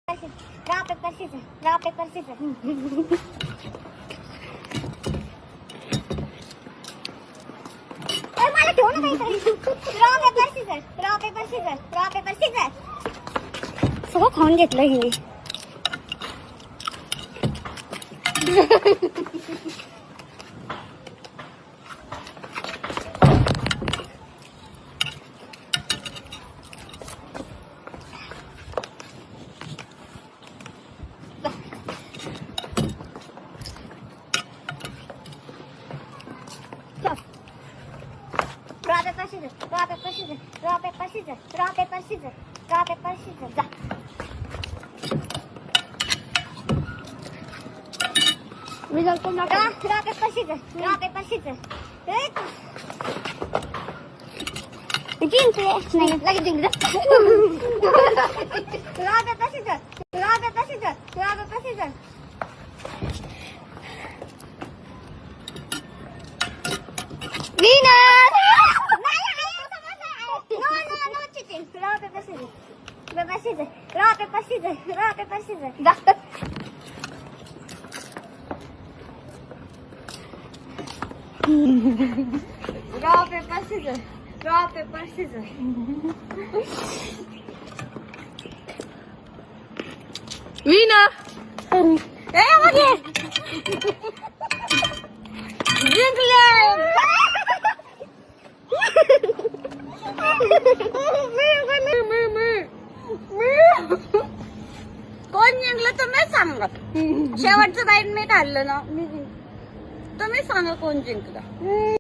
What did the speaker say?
Rock paper scissor, rock paper scissor. मला ठेवू ना काहीतरी. Rock paper scissor, rock paper scissor, rock paper scissor. सगळं खाऊन घेतलं हिने. Rock paper scissors, rock paper scissors, rock paper scissors, rock paper scissors, rock paper scissors. जा. मी जातो ना. rock paper scissors, rock paper scissors. जिंकले नाही लगेच जिंकलं. rock paper scissors, rock paper scissors, rock paper scissors. Winner! Rock paper scissors, paper scissors, rock paper scissors, rock paper scissors. जा. Rock paper scissors, rock paper scissors. Winner! मध्ये जिंकले. कोण जिंकलं तुम्ही सांगा. शेवटचं बाईट मी काढलं ना. तुम्ही सांगा कोण जिंकलं.